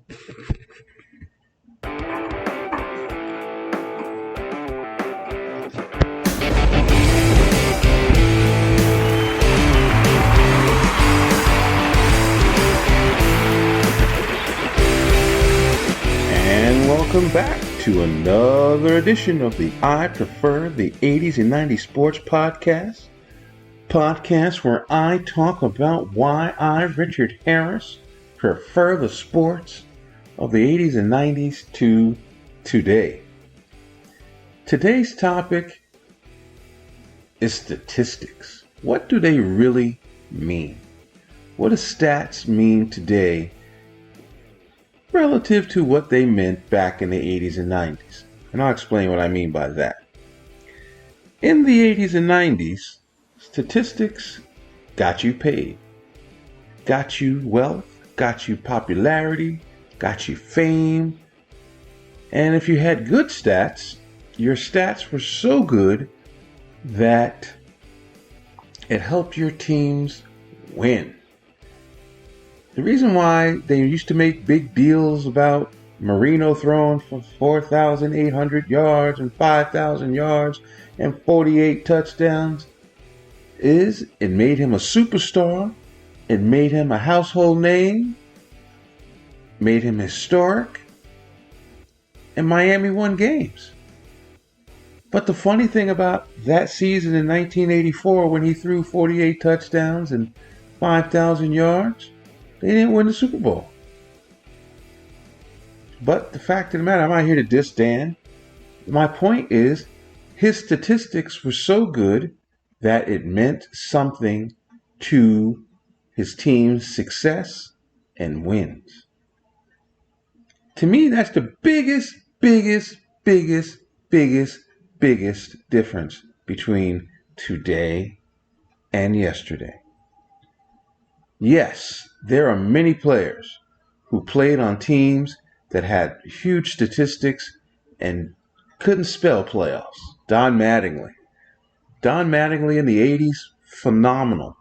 And welcome back to another edition of the I Prefer the 80s and 90s Sports podcast where I talk about why I, Richard Harris, prefer the sports of the 80s and 90s to today. Today's topic is statistics. What do they really mean? What do stats mean today relative to what they meant back in the 80s and 90s? And I'll explain what I mean by that. In the 80s and 90s, statistics got you paid, got you wealth, got you popularity, got you fame. And if you had good stats, your stats were so good that it helped your teams win. The reason why they used to make big deals about Marino throwing for 4,800 yards and 5,000 yards and 48 touchdowns is it made him a superstar, it made him a household name, made him historic, and Miami won games. But the funny thing about that season in 1984 when he threw 48 touchdowns and 5,000 yards, they didn't win the Super Bowl. But the fact of the matter, I'm not here to diss Dan. My point is, his statistics were so good that it meant something to his team's success and wins. To me, that's the biggest difference between today and yesterday. Yes, there are many players who played on teams that had huge statistics and couldn't spell playoffs. Don Mattingly. Don Mattingly in the 80s, phenomenal.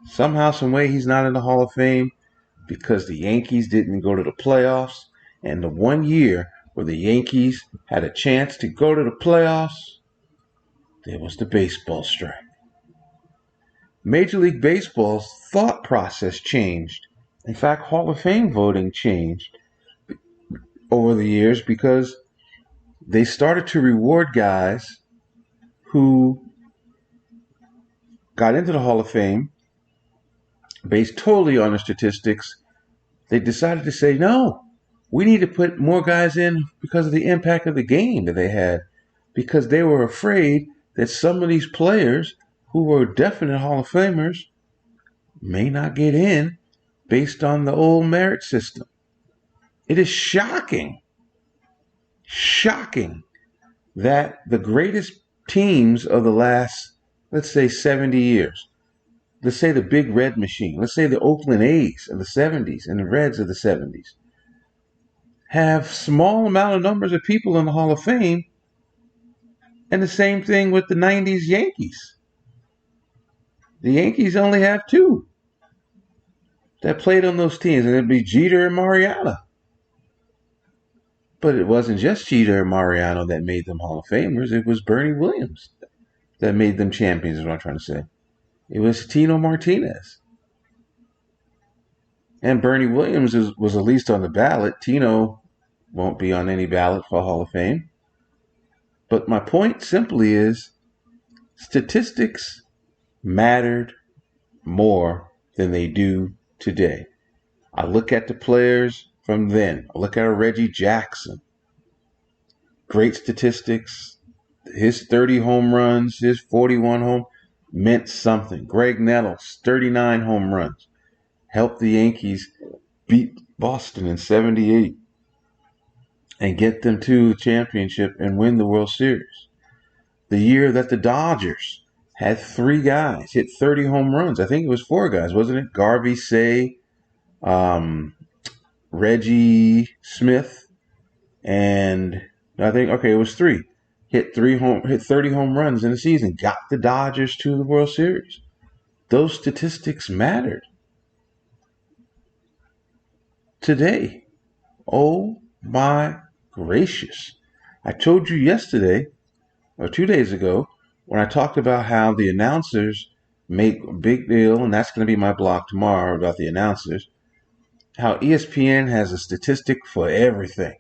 Somehow, some way, he's not in the Hall of Fame because the Yankees didn't go to the playoffs. And the one year where the Yankees had a chance to go to the playoffs, there was the baseball strike. Major League Baseball's thought process changed. In fact, Hall of Fame voting changed over the years because they started to reward guys who got into the Hall of Fame based totally on their statistics. They decided to say, no, we need to put more guys in because of the impact of the game that they had, because they were afraid that some of these players who were definite Hall of Famers may not get in based on the old merit system. It is shocking that the greatest teams of the last, let's say, 70 years, let's say the Big Red Machine, let's say the Oakland A's of the 70s and the Reds of the 70s, have small amount of numbers of people in the Hall of Fame, and the same thing with the 90s Yankees. The Yankees only have two that played on those teams, and it'd be Jeter and Mariano. But it wasn't just Jeter and Mariano that made them Hall of Famers. It was Bernie Williams that made them champions, is what I'm trying to say. It was Tino Martinez. And Bernie Williams was at least on the ballot. Tino won't be on any ballot for Hall of Fame. But my point simply is, statistics mattered more than they do today. I look at the players from then. I look at a Reggie Jackson. Great statistics. His 30 home runs, his 41 home meant something. Greg Nettles, 39 home runs. Helped the Yankees beat Boston in 78 and get them to the championship and win the World Series. The year that the Dodgers had three guys hit 30 home runs. I think it was four guys, wasn't it? Garvey, Say, Reggie Smith, and it was three. Hit 30 home runs in the season. Got the Dodgers to the World Series. Those statistics mattered. Today, Oh my gracious. I told you yesterday or 2 days ago when I talked about how the announcers make a big deal, and that's going to be my blog tomorrow about the announcers, how ESPN has a statistic for everything.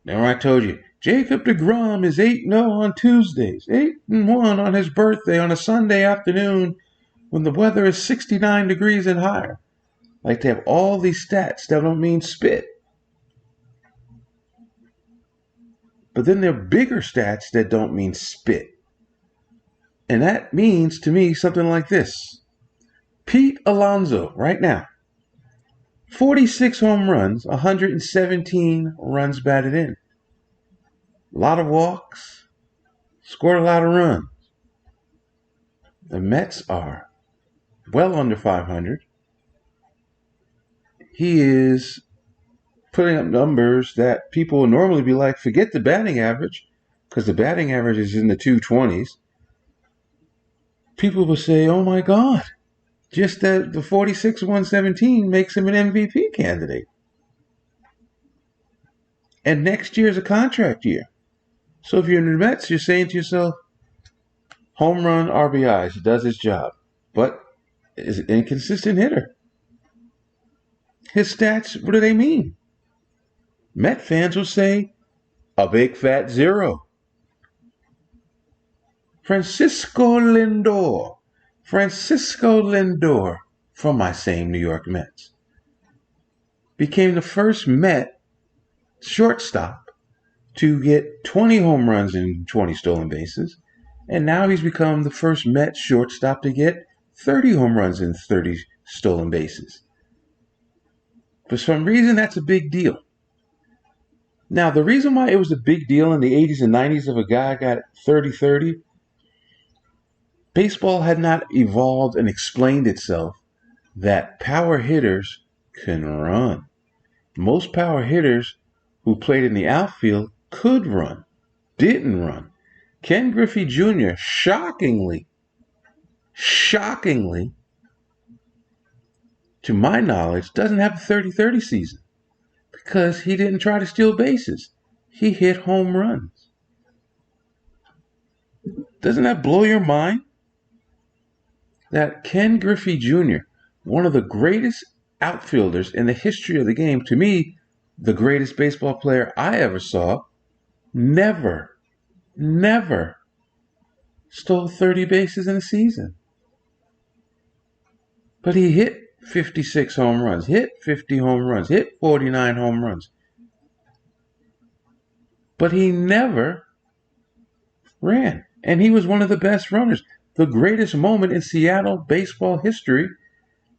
Now I told you, Jacob deGrom is 8-0 on Tuesdays, 8-1 on his birthday on a Sunday afternoon when the weather is 69 degrees and higher. Like to have all these stats that don't mean spit. But then there are bigger stats that don't mean spit. And that means to me something like this. Pete Alonso, right now, 46 home runs, 117 runs batted in. A lot of walks, scored a lot of runs. The Mets are well under 500. He is putting up numbers that people would normally be like, forget the batting average, because the batting average is in the 220s. People will say, oh my God, just that the 46 117 makes him an MVP candidate. And next year is a contract year. So if you're in the Mets, you're saying to yourself, home run, RBIs, he does his job, but is an inconsistent hitter. His stats, what do they mean? Met fans will say, a big fat 0. Francisco Lindor from my same New York Mets became the first Met shortstop to get 20 home runs and 20 stolen bases. And now he's become the first Met shortstop to get 30 home runs and 30 stolen bases. For some reason, that's a big deal. Now, the reason why it was a big deal in the 80s and 90s if a guy got 30-30, baseball had not evolved and explained itself that power hitters can run. Most power hitters who played in the outfield could run, didn't run. Ken Griffey Jr. shockingly, to my knowledge, doesn't have a 30-30 season because he didn't try to steal bases. He hit home runs. Doesn't that blow your mind? That Ken Griffey Jr., one of the greatest outfielders in the history of the game, to me, the greatest baseball player I ever saw, never stole 30 bases in a season. But he hit 56 home runs, hit 50 home runs, hit 49 home runs. But he never ran. And he was one of the best runners. The greatest moment in Seattle baseball history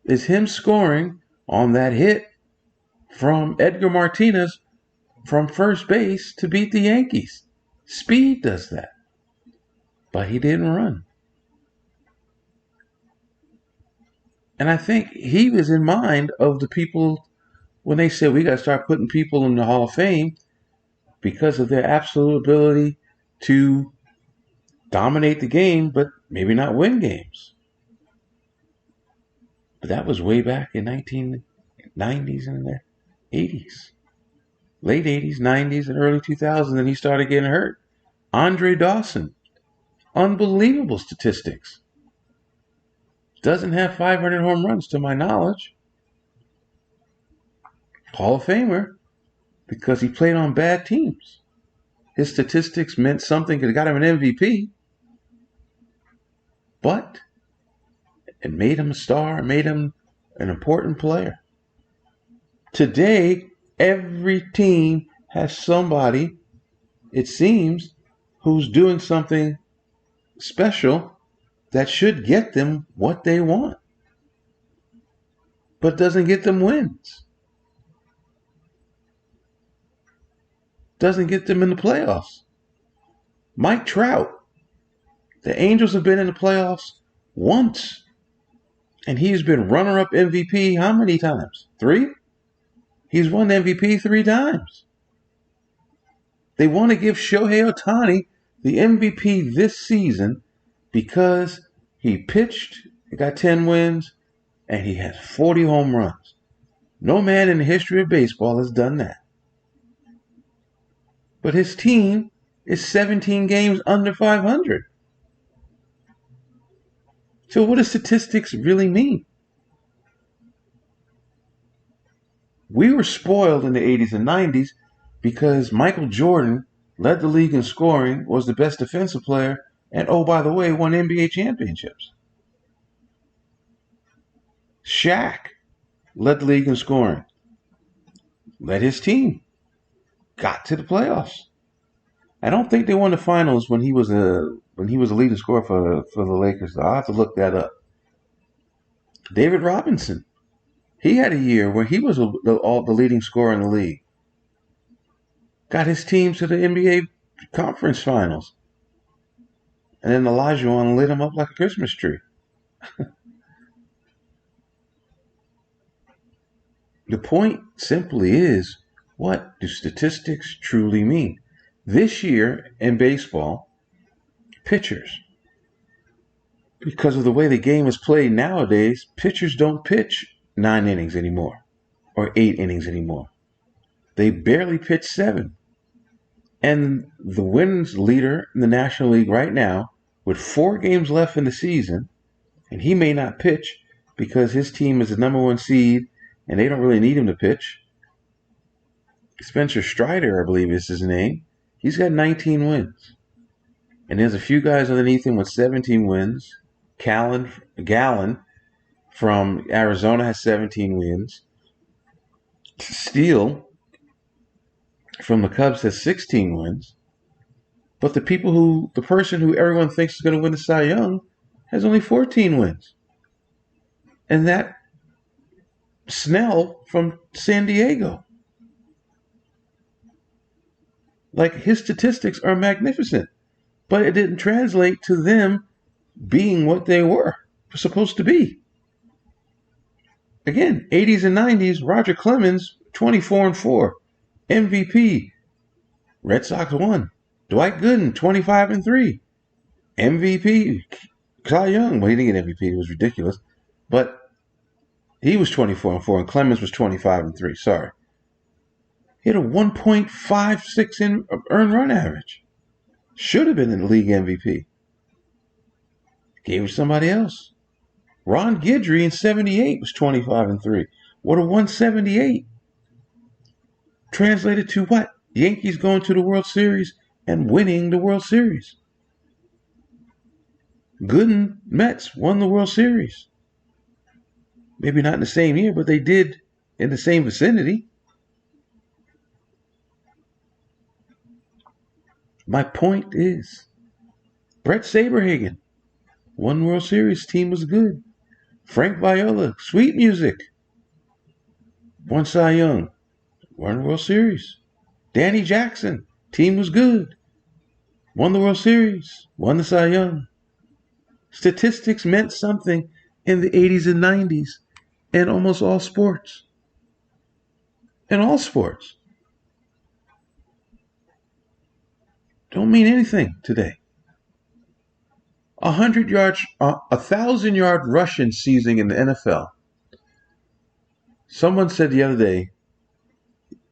is him scoring on that hit from Edgar Martinez from first base to beat the Yankees. Speed does that. But he didn't run. And I think he was in mind of the people when they said we got to start putting people in the Hall of Fame because of their absolute ability to dominate the game, but maybe not win games. But that was way back in 1990s and the 80s. Late 80s, 90s, and early 2000s, and he started getting hurt. Andre Dawson, unbelievable statistics. Doesn't have 500 home runs to my knowledge. Hall of Famer because he played on bad teams. His statistics meant something because it got him an MVP. But it made him a star, it made him an important player. Today, every team has somebody, it seems, who's doing something special that should get them what they want, but doesn't get them wins. Doesn't get them in the playoffs. Mike Trout, the Angels have been in the playoffs once, and he's been runner-up MVP how many times? 3? He's won MVP 3 times. They want to give Shohei Ohtani the MVP this season because he pitched, he got 10 wins, and he has 40 home runs. No man in the history of baseball has done that. But his team is 17 games under 500. So what does statistics really mean? We were spoiled in the 80s and 90s because Michael Jordan led the league in scoring, was the best defensive player, and oh, by the way, won NBA championships. Shaq led the league in scoring, led his team, got to the playoffs. I don't think they won the finals when he was a leading scorer for the Lakers. Though. I'll have to look that up. David Robinson, he had a year where he was the leading scorer in the league. Got his team to the NBA conference finals. And then Olajuwon lit him up like a Christmas tree. The point simply is, what do statistics truly mean? This year in baseball, pitchers, because of the way the game is played nowadays, pitchers don't pitch 9 innings anymore or 8 innings anymore. They barely pitch 7. And the wins leader in the National League right now, with 4 games left in the season, and he may not pitch because his team is the number 1 seed and they don't really need him to pitch. Spencer Strider, I believe is his name. He's got 19 wins. And there's a few guys underneath him with 17 wins. Gallen from Arizona has 17 wins. Steele from the Cubs has 16 wins. But the person who everyone thinks is going to win the Cy Young has only 14 wins. And that Snell from San Diego. Like, his statistics are magnificent, but it didn't translate to them being what they were supposed to be. Again, 80s and 90s, Roger Clemens, 24-4, MVP. Red Sox won. Dwight Gooden, 25-3, MVP. Cy Young, well, he didn't get MVP, it was ridiculous, but he was 24-4, and Clemens was 25-3. Sorry. He had a 1.56 earned run average. Should have been in the league MVP. Gave it to somebody else. Ron Guidry in 78 was 25-3. What a 178. Translated to what? Yankees going to the World Series and winning the World Series. Gooden Mets won the World Series. Maybe not in the same year, but they did in the same vicinity. My point is, Brett Saberhagen won World Series. Team was good. Frank Viola, sweet music. Won Cy Young. Won World Series. Danny Jackson, team was good. Won the World Series. Won the Cy Young. Statistics meant something in the 80s and 90s in almost all sports. In all sports. Don't mean anything today. 1,000-yard rushing season in the NFL. Someone said the other day,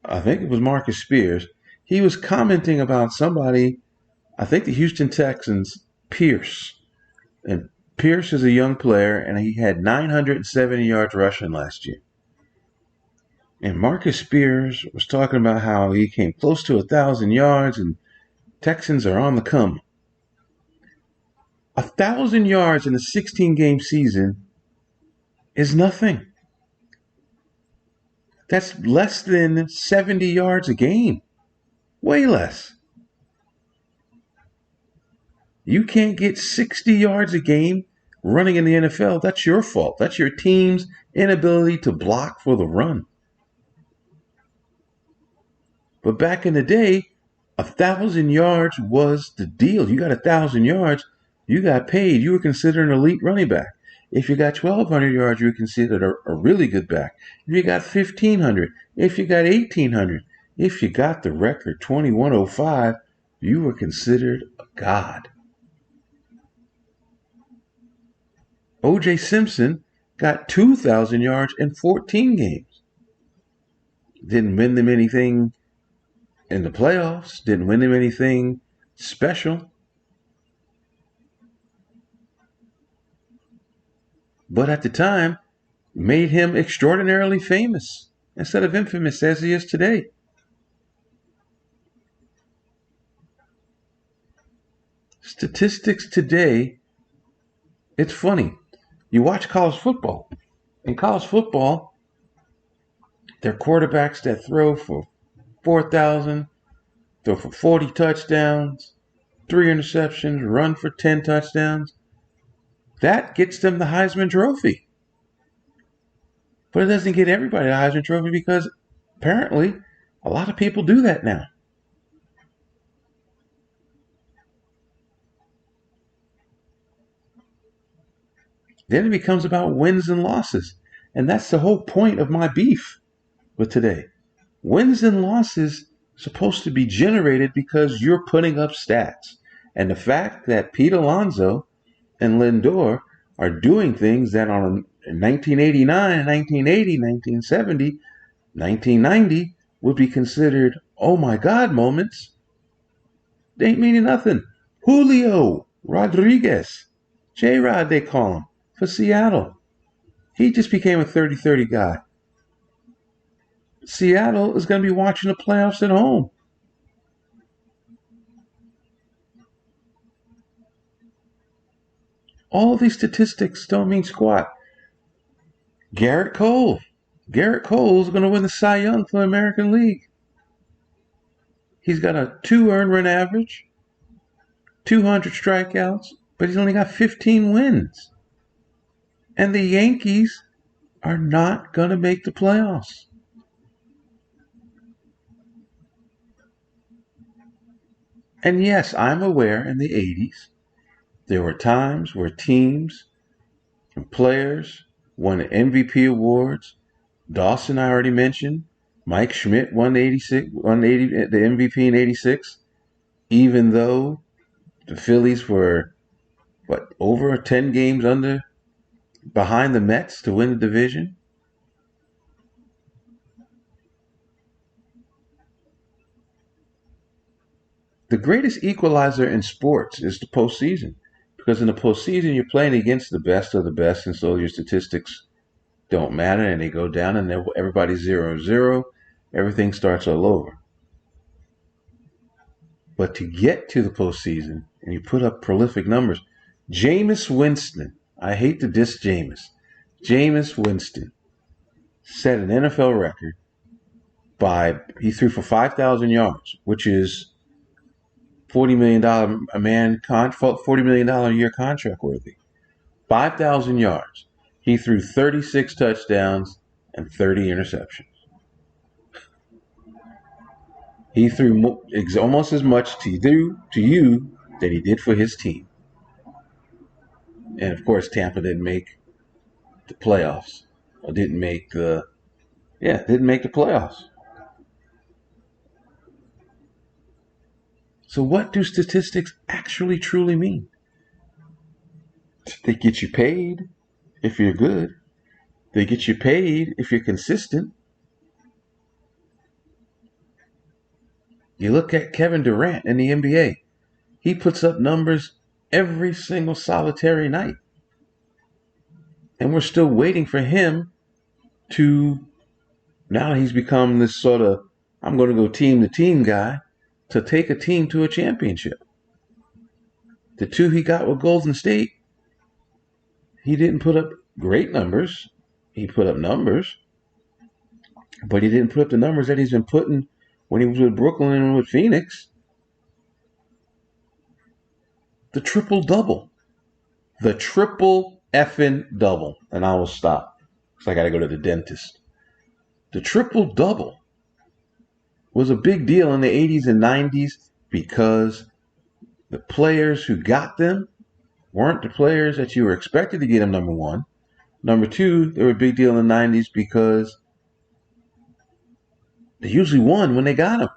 I think it was Marcus Spears, he was commenting about somebody, I think the Houston Texans, Pierce. And Pierce is a young player, and he had 970 yards rushing last year. And Marcus Spears was talking about how he came close to 1,000 yards, and Texans are on the come. 1,000 yards in a 16-game season is nothing. That's less than 70 yards a game. Way less. You can't get 60 yards a game running in the NFL. That's your fault. That's your team's inability to block for the run. But back in the day, 1,000 yards was the deal. You got 1,000 yards, you got paid. You were considered an elite running back. If you got 1,200 yards, you were considered a really good back. If you got 1,500, if you got 1,800, if you got the record 2105, you were considered a god. O.J. Simpson got 2,000 yards in 14 games. Didn't win them anything in the playoffs. Didn't win them anything special. But at the time, made him extraordinarily famous instead of infamous as he is today. Statistics today, it's funny. You watch college football. In college football, they're quarterbacks that throw for 4,000, throw for 40 touchdowns, 3 interceptions, run for 10 touchdowns. That gets them the Heisman Trophy. But it doesn't get everybody the Heisman Trophy because apparently a lot of people do that now. Then it becomes about wins and losses. And that's the whole point of my beef with today. Wins and losses supposed to be generated because you're putting up stats. And the fact that Pete Alonso and Lindor are doing things that on 1989, 1980, 1970, 1990 would be considered, oh my God, moments. They ain't meaning nothing. Julio Rodriguez, J-Rod they call him, for Seattle. He just became a 30-30 guy. Seattle is going to be watching the playoffs at home. All these statistics don't mean squat. Garrett Cole. Garrett Cole is going to win the Cy Young for the American League. He's got a 2 earned run average, 200 strikeouts, but he's only got 15 wins. And the Yankees are not going to make the playoffs. And yes, I'm aware in the 80s, there were times where teams and players won MVP awards. Dawson, I already mentioned. Mike Schmidt won the MVP in 86, even though the Phillies were, over 10 games behind the Mets to win the division. The greatest equalizer in sports is the postseason, because in the postseason you're playing against the best of the best, and so your statistics don't matter, and they go down, and everybody's 0-0. Everything starts all over. But to get to the postseason, and you put up prolific numbers, Jameis Winston, I hate to diss Jameis. Jameis Winston set an NFL record he threw for 5,000 yards, which is $40 million $40 million a year contract worthy. 5,000 yards. He threw 36 touchdowns and 30 interceptions. He threw almost as much to you that he did for his team. And of course, Tampa didn't make the playoffs. Or didn't make the playoffs. So what do statistics actually truly mean? They get you paid if you're good. They get you paid if you're consistent. You look at Kevin Durant in the NBA. He puts up numbers every single solitary night. And we're still waiting for him to, now he's become this sort of, I'm going to go team to team guy, to take a team to a championship. The 2 he got with Golden State, he didn't put up great numbers. He put up numbers, but he didn't put up the numbers that he's been putting when he was with Brooklyn and with Phoenix. The triple-double. The triple effing double. And I will stop because I got to go to the dentist. The triple-double was a big deal in the 80s and 90s because the players who got them weren't the players that you were expected to get them, number one. Number two, they were a big deal in the 90s because they usually won when they got them.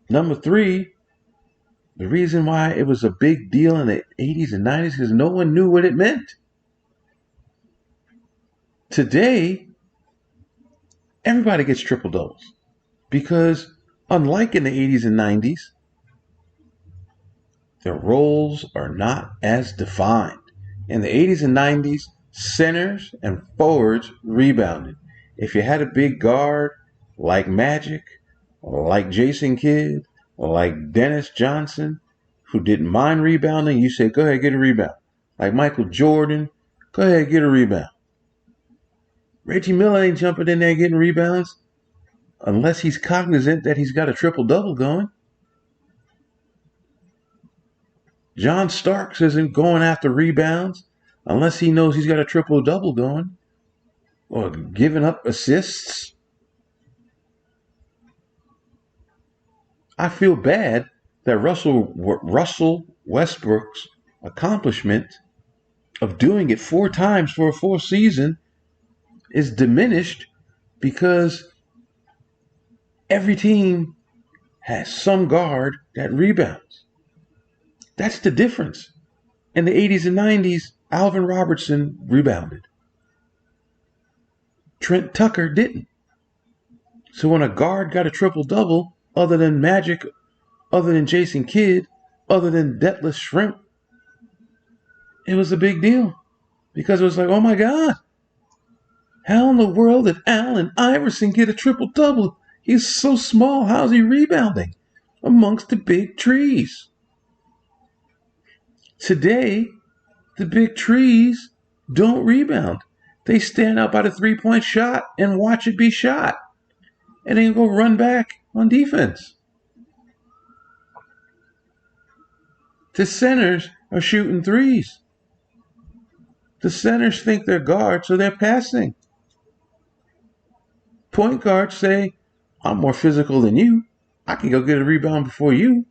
Number three, the reason why it was a big deal in the 80s and 90s is because no one knew what it meant. Today, Everybody gets triple doubles because, unlike in the 80s and 90s, the roles are not as defined. In the 80s and 90s, centers and forwards rebounded. If you had a big guard like Magic, like Jason Kidd, like Dennis Johnson, who didn't mind rebounding, you say, go ahead, get a rebound. Like Michael Jordan, go ahead, get a rebound. Reggie Miller ain't jumping in there getting rebounds unless he's cognizant that he's got a triple-double going. John Starks isn't going after rebounds unless he knows he's got a triple-double going or giving up assists. I feel bad that Russell Westbrook's accomplishment of doing it 4 times for a full season is diminished because every team has some guard that rebounds. That's the difference. In the 80s and 90s, Alvin Robertson rebounded. Trent Tucker didn't. So when a guard got a triple-double, other than Magic, other than Jason Kidd, other than Detlef Schrempf, it was a big deal. Because it was like, oh my God, how in the world did Allen Iverson get a triple-double? He's so small. How's he rebounding amongst the big trees? Today, the big trees don't rebound. They stand out by the three-point shot and watch it be shot. And then go run back on defense. The centers are shooting threes. The centers think they're guards, so they're passing. Point guards say, I'm more physical than you. I can go get a rebound before you.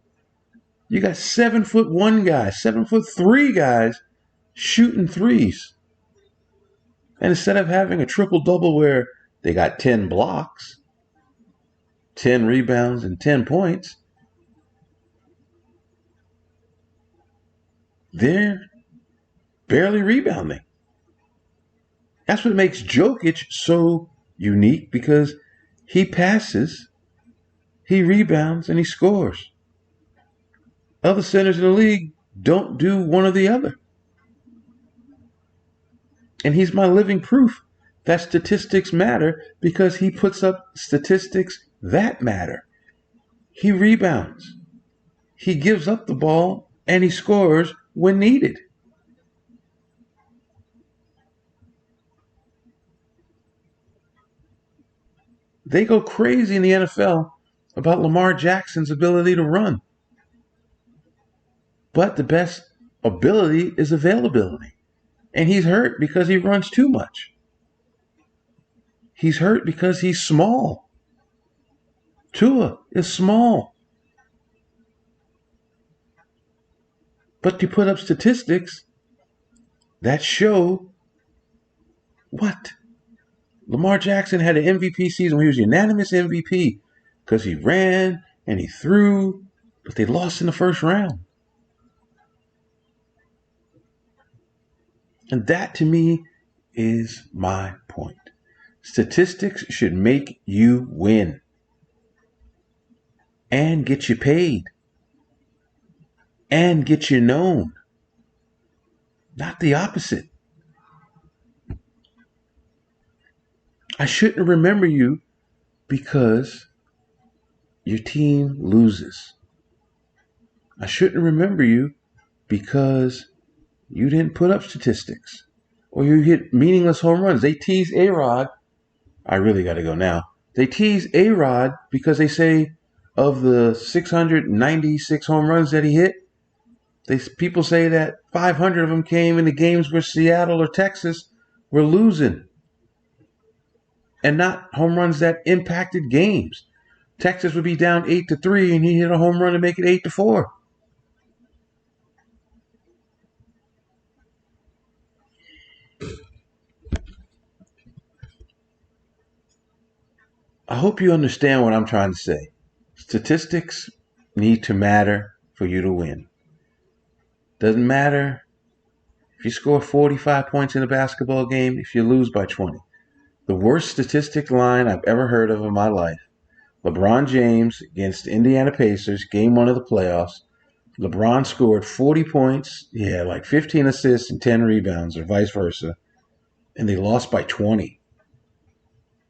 You got 7'1" guys, 7'3" guys shooting threes. And instead of having a triple-double where they got 10 blocks, 10 rebounds, and 10 points, they're barely rebounding. That's what makes Jokic so unique, because he passes, he rebounds, and he scores. Other centers in the league don't do one or the other. And he's my living proof that statistics matter, because he puts up statistics that matter. He rebounds. He gives up the ball, and he scores when needed. They go crazy in the NFL about Lamar Jackson's ability to run. But the best ability is availability. And he's hurt because he runs too much. He's hurt because he's small. Tua is small. But you put up statistics that show what? Lamar Jackson had an MVP season where he was unanimous MVP because he ran and he threw, but they lost in the first round. And that, to me, is my point. Statistics should make you win and get you paid and get you known, not the opposite. I shouldn't remember you because your team loses. I shouldn't remember you because you didn't put up statistics or you hit meaningless home runs. They tease A-Rod. I really got to go now. They tease A-Rod because they say of the 696 home runs that he hit, people say that 500 of them came in the games where Seattle or Texas were losing, and not home runs that impacted games. Texas would be down 8-3, and he hit a home run to make it 8-4. I hope you understand what I'm trying to say. Statistics need to matter for you to win. Doesn't matter if you score 45 points in a basketball game if you lose by 20. The worst statistic line I've ever heard of in my life. LeBron James against Indiana Pacers, game one of the playoffs. LeBron scored 40 points. He had like 15 assists and 10 rebounds, or vice versa. And they lost by 20.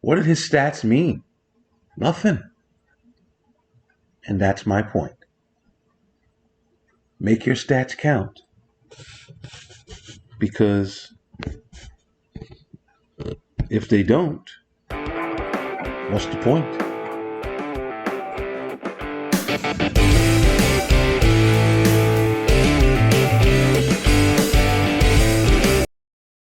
What did his stats mean? Nothing. And that's my point. Make your stats count. Because if they don't, what's the point?